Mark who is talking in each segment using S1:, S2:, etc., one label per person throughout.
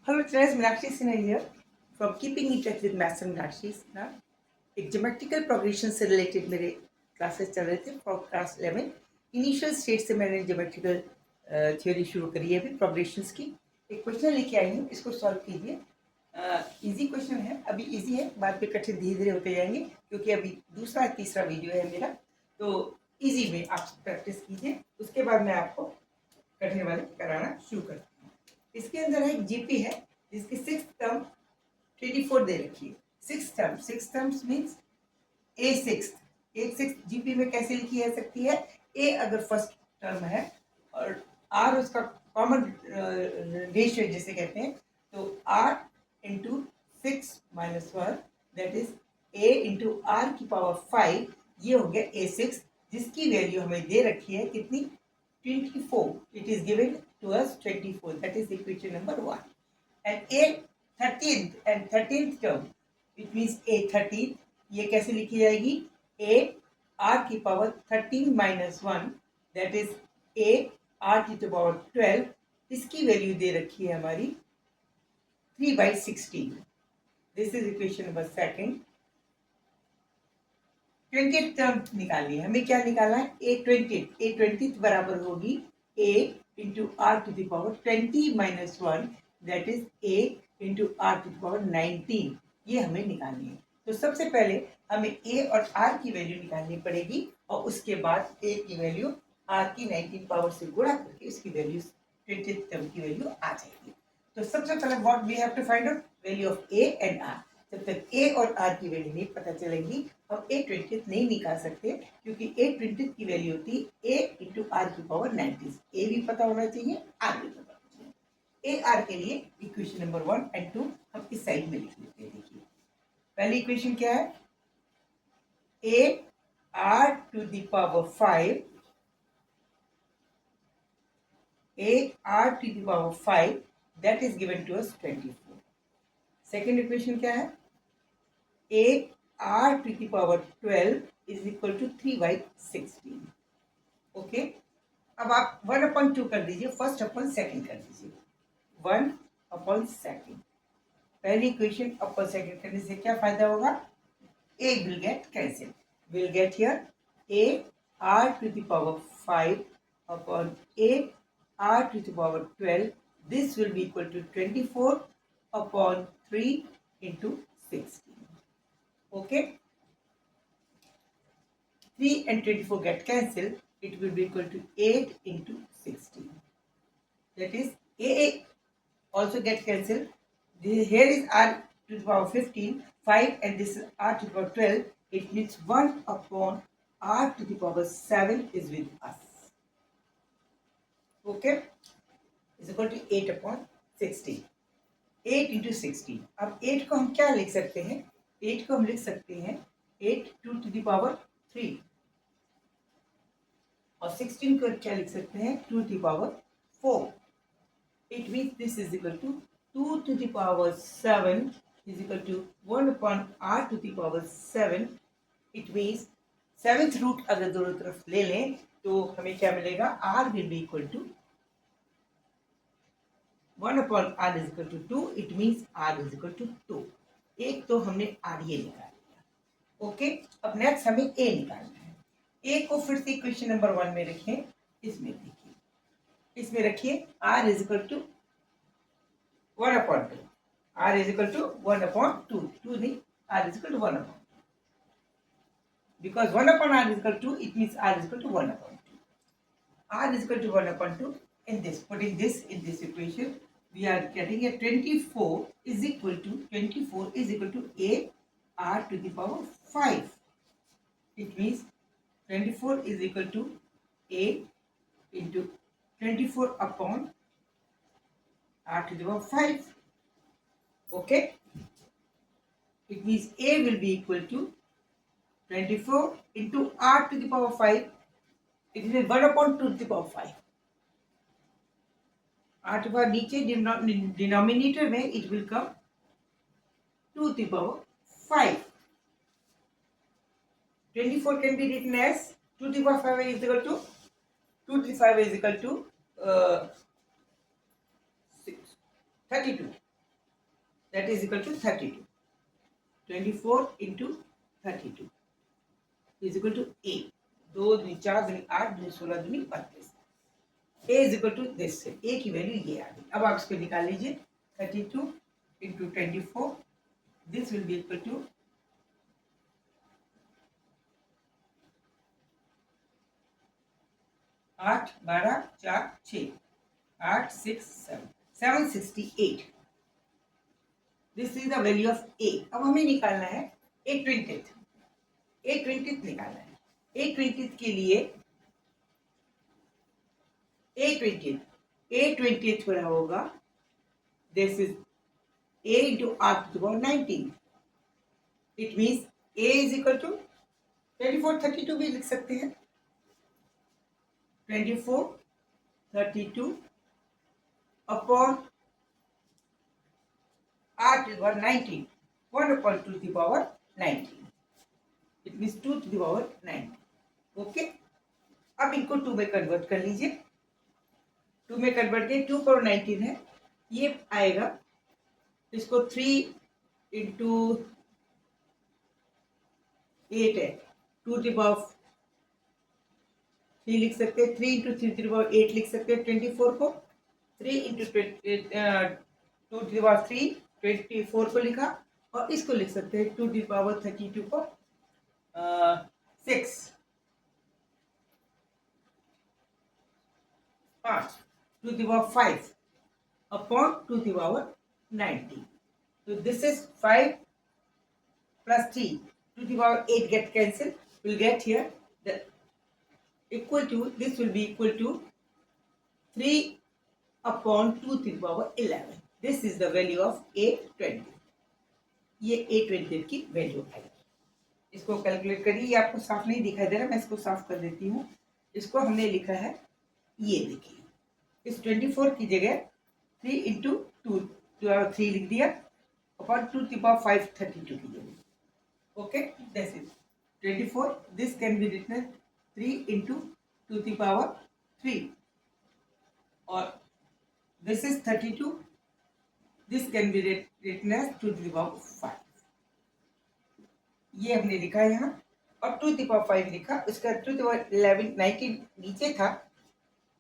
S1: Hello, today's Meenakshi Sinha here from Keeping in Touch with Maths and Meenakshi Sinha. एक geometrical progression से related मेरे classes चल रहे थे फॉर क्लास 11। इनिशियल स्टेज से मैंने ज्योमेट्रिकल थ्योरी शुरू करी है अभी प्रोग्रेशंस की। एक क्वेश्चन लेके आई हूँ, इसको सॉल्व कीजिए। इजी क्वेश्चन है, अभी इजी है, बाद में कठिन धीरे धीरे होते जाएंगे क्योंकि अभी दूसरा तीसरा वीडियो है मेरा। तो इजी में आप प्रैक्टिस कीजिए, उसके बाद मैं आपको कठिन वाले कराना शुरू करता हूँ। इसके अंदर एक जीपी है जिसकी 6th टर्म 24 दे रखी है। 6 टर्म्स मीन्स ए सिक्स जीपी में कैसे लिखी जा सकती है? ए अगर फर्स्ट टर्म है और आर उसका कॉमन रेशियो जिसे कहते हैं, तो R into 6 - 1 that is A into R की पावर 5, ये हो गया A6 जिसकी वैल्यू हमें दे रखी है कितनी? 24. It is given to us 24. That is equation number 1. And A 13th term, it means A 13th, ये कैसे लिखी जाएगी? A r की power 13 - 1 that is A r की to power 12, इसकी वैल्यू दे रखी है हमारी 3/16. This is equation number 2. 20th term निकालनी है हमें। क्या निकालना है? A 20th बराबर होगी A into R to the power 20 - 1 that is A into R to the power 19। ये हमें निकालनी है। तो सबसे पहले हमें A और R की वैल्यू निकालनी पड़ेगी और उसके बाद A की वैल्यू R की 19 पावर से गुणा करके उसकी वैल्यू 20th टर्म की वैल्यू आ जाएगी। तो सबसे पहले what we have to find out? Value of A and R। जब तक A और R की वैल्यू नहीं पता चलेगी हम A 20th नहीं निकाल सकते, क्योंकि A 20th की वैल्यू होती है A इंटू आर की पावर 19। A भी पता होना चाहिए, R भी पता होना चाहिए। A R के लिए इक्वेशन नंबर 1 एंड 2 हम इस साइड में लिख लेते हैं। देखिए पहली इक्वेशन क्या है? A R to the power 5, A R to the power 5 that is given to us 24. Second equation क्या है? A R to the power 12 is equal to 3/16. Okay, अब आप 1/2 कर दीजिए, फर्स्ट अपन सेकंड कर दीजिए। 1/2 पहली इक्वेशन अपन सेकंड करने से क्या फायदा होगा? A will get cancelled. We'll get here A R to the power 5 upon A R to the power 12. This will be equal to 24 upon 3 into 16. Okay? 3 and 24 get cancelled. It will be equal to 8 into 16. That is A also get cancelled. Here is R to the power 15, 5, and this is R to the power 12. It means 1 upon R to the power 7 is with us. Okay? Is equal to 8 upon 16. 8 into 16. अब 8 को हम क्या लिख सकते हैं? 8 को हम लिख सकते हैं 8 2 to the power 3 और 16 को क्या लिख सकते हैं? 2 to the power 4. It means this is equal to 2 to the power 7 is equal to 1 upon R to the power 7. It means 7th root अगर दोनों तरफ ले लें तो हमें क्या मिलेगा? R will be equal to 1 upon R is equal to 2. It means R is equal to 2. एक तो हमने R ये निकाल लिया। ओके, अब नेक्स्ट हमें A निकालना है। A को फिर से इक्वेशन नंबर 1 में रखें। इसमें देखिए, इसमें रखिए R is equal to 1 upon 2. R is equal to 1 upon 2. 2 नहीं, R is equal to 1 upon 2. Because 1 upon R is equal to 2, it means R is equal to 1 upon 2. R is equal to 1 upon 2. In this, putting this in this equation, we are getting a 24 is equal to A R to the power 5. It means 24 is equal to A into 24 upon R to the power 5. Okay? It means A will be equal to 24 into R to the power 5. It is 1 upon 2 to the power 5. R to the power नीचे denominator में it will come 2 to the power 5. 24 can be written as 2 to the power 5 is equal to 2 to the 5 is equal to 6, 32. That is equal to 32. 24 into 32 is equal to A. 2 दूनी 4 दूनी 8 दूनी 16 दूनी 32. A is equal to this से A की value ये आ गई. अब आप इसको निकाल लीजिए. 32 into 24 this will be equal to 8 12 4 6 8 6 7 768. This is the value of A. अब हमें निकालना है ए ट्वेंटिथ. ए ट्वेंटिथ निकालना है. ए ट्वेंटिथ के लिए ए ट्वेंटिथ क्या होगा? This is a into r to the power 19. It means a is equal to 24 32 भी लिख सकते हैं. 24 32 upon r to the power 19. 1 upon 2 to the power 19. It means 2 to the power 19. Okay. अब इनको 2 में कन्वर्ट कर लीजिए. 2 में कन्वर्ट किए 2 पावर 19 है. ये आएगा. इसको 3 इंटू 8 है. 2 टू पावर 3 लिख सकते हैं. 3 इंटू 3 टू पावर 8 लिख सकते हैं. 24 को 3 इंटू 2 टू पावर 3 24 को लिखा. और इसको लिख सकते हैं 2 टू पावर 32 को 6 5 2 to power 5 upon 2 to power 90. So this is 5 plus 3 2 to the power 8 get cancelled. We'll get here the equal to, this will be equal to 3 upon 2 to the power 11. This is the value of A20. ये A20 की value आएगी. इसको calculate करिए. ये आपको साफ नहीं दिखाई दे रहा, मैं इसको साफ कर देती हूँ. इसको हमने लिखा है, ये देखिए, इस 24 की जगह 3 इंटू 2 3 लिख दिया upon 2 to the power 5 32 की जगह. Okay, this is 24. This can be written as 3 into 2 to the power 3. Or this is 32. This can be written as 2 to the power 5. ये हमने लिखा है यहाँ. और 2 to the power 5 लिखा. इसका 2 to the power 11 19 नीचे था.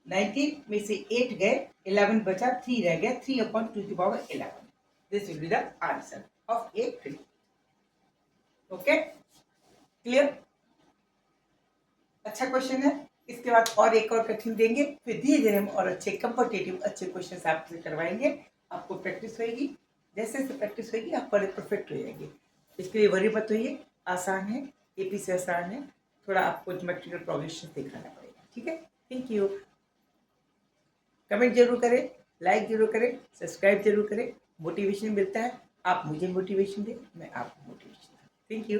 S1: 19 में से 8 गए, 11 बचा, 3 रह गया. 3 upon 2 to the power 11. This will be the answer of A3. Okay? Clear? अच्छा क्वेश्चन है. इसके बाद और एक और कठिन देंगे, फिर धीरे धीरे हम और अच्छे कंपटीटिव अच्छे क्वेश्चन आपसे करवाएंगे. आपको प्रैक्टिस होगी. जैसे जैसे प्रैक्टिस होगी आप बड़े परफेक्ट हो जाएंगे. इसके लिए वरी मत होइए. आसान है. एपी से आसान है. थोड़ा आपको ज्योमेट्रिकल प्रोग्रेशन दिखाना पड़ेगा. ठीक है. Thank you. कमेंट जरूर करें, लाइक जरूर करें, सब्सक्राइब जरूर करें. मोटिवेशन मिलता है. आप मुझे मोटिवेशन दें, मैं आपको मोटिवेशन दूँ. Thank you.